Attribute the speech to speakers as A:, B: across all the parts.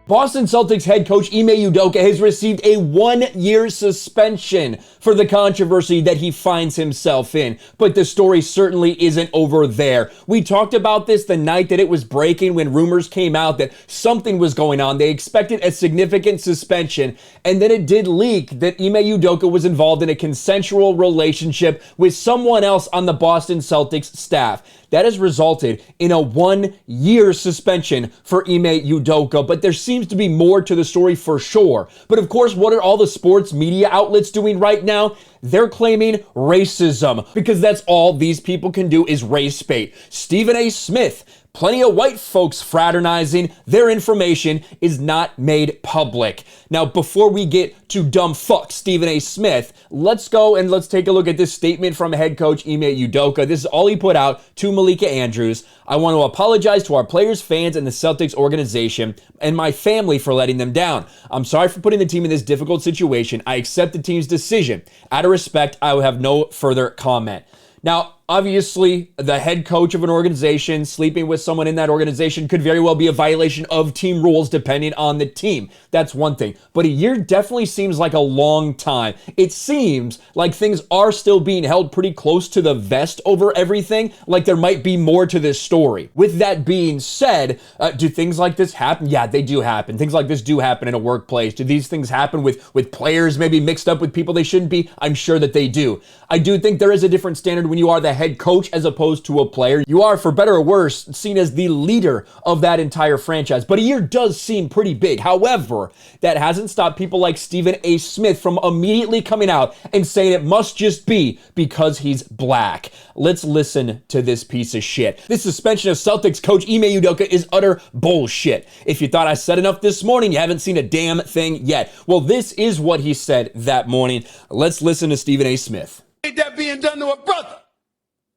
A: Boston Celtics head coach Ime Udoka has received a 1-year suspension for the controversy that he finds himself in. But the story certainly isn't over there. We talked about this the night that it was breaking when rumors came out that something was going on. They expected a significant suspension, and then it did leak that Ime Udoka was involved in a consensual relationship with someone else on the Boston Celtics staff. That has resulted in a 1-year suspension for Ime Udoka, but there seems to be more to the story for sure. But of course, what are all the sports media outlets doing right now? They're claiming racism, because that's all these people can do is race bait. Stephen A. Smith, plenty of white folks fraternizing, their information is not made public. Now, before we get to dumb fuck Stephen A. Smith, let's go and let's take a look at this statement from head coach Ime Udoka. This is all he put out to Malika Andrews. I want to apologize to our players, fans, and the Celtics organization and my family for letting them down. I'm sorry for putting the team in this difficult situation. I accept the team's decision. Out of respect, I will have no further comment. Now, obviously, the head coach of an organization sleeping with someone in that organization could very well be a violation of team rules depending on the team. That's one thing. But a year definitely seems like a long time. It seems like things are still being held pretty close to the vest over everything, like there might be more to this story. With that being said, do things like this happen? Yeah, they do happen. Things like this do happen in a workplace. Do these things happen with players maybe mixed up with people they shouldn't be? I'm sure that they do. I do think there is a different standard when you are the head coach as opposed to a player. You are, for better or worse, seen as the leader of that entire franchise. But a year does seem pretty big. However, that hasn't stopped people like Stephen A. Smith from immediately coming out and saying it must just be because he's black. Let's listen to this piece of shit. This suspension of Celtics coach Ime Udoka is utter bullshit. If you thought I said enough this morning, you haven't seen a damn thing yet. Well, this is what he said that morning. Let's listen to Stephen A. Smith.
B: Ain't that being done to a brother?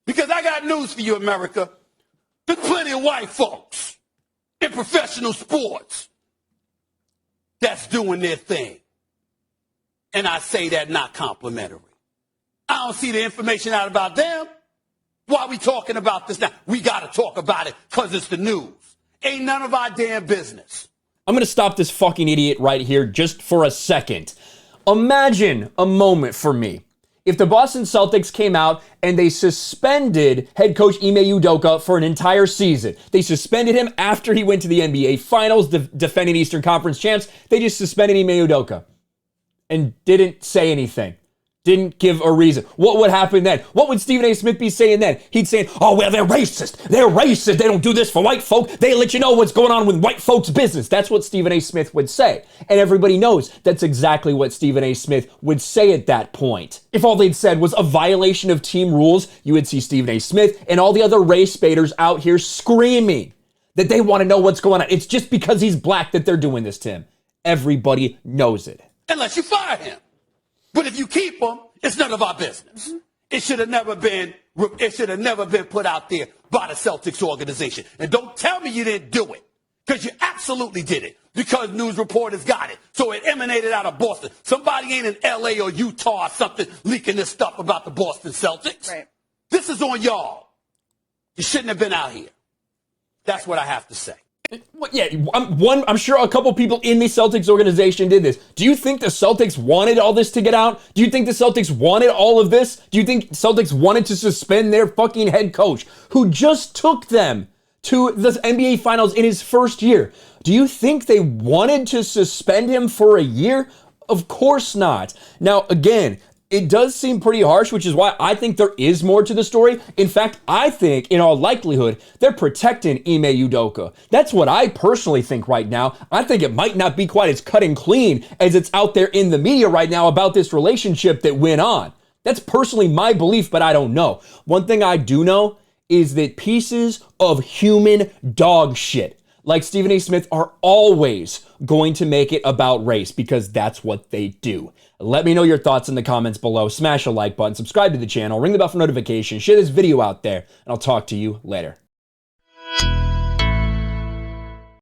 B: Because I got news for you, America. There's plenty of white folks in professional sports that's doing their thing. And I say that not complimentary. I don't see the information out about them. Why are we talking about this now? We got to talk about it because it's the news. Ain't none of our damn business.
A: I'm going to stop this fucking idiot right here just for a second. Imagine a moment for me. If the Boston Celtics came out and they suspended head coach Ime Udoka for an entire season. They suspended him after he went to the NBA Finals, defending Eastern Conference champs. They just suspended Ime Udoka and didn't say anything. Didn't give a reason. What would happen then? What would Stephen A. Smith be saying then? He'd say, oh, well, they're racist. They're racist. They don't do this for white folk. They let you know what's going on with white folks' business. That's what Stephen A. Smith would say. And everybody knows that's exactly what Stephen A. Smith would say at that point. If all they'd said was a violation of team rules, you would see Stephen A. Smith and all the other race baiters out here screaming that they want to know what's going on. It's just because he's black that they're doing this to him. Everybody knows it.
B: Unless you fire him. But if you keep him, it's none of our business. It should have never been put out there by the Celtics organization. And don't tell me you didn't do it, because you absolutely did it, because news reporters got it. So it emanated out of Boston. Somebody ain't in LA or Utah or something leaking this stuff about the Boston Celtics.
C: Right.
B: This is on y'all. You shouldn't have been out here. That's what I have to say.
A: Yeah, I'm sure a couple people in the Celtics organization did this. Do you think the Celtics wanted all this to get out? Do you think the Celtics wanted all of this? Do you think Celtics wanted to suspend their fucking head coach who just took them to the NBA Finals in his first year? Do you think they wanted to suspend him for a year? Of course not. Now, again, it does seem pretty harsh, which is why I think there is more to the story. In fact, I think, in all likelihood, they're protecting Ime Udoka. That's what I personally think right now. I think it might not be quite as cut and clean as it's out there in the media right now about this relationship that went on. That's personally my belief, but I don't know. One thing I do know is that pieces of human dog shit like Stephen A. Smith are always going to make it about race, because that's what they do. Let me know your thoughts in the comments below. Smash a like button, subscribe to the channel, ring the bell for notifications, share this video out there, and I'll talk to you later.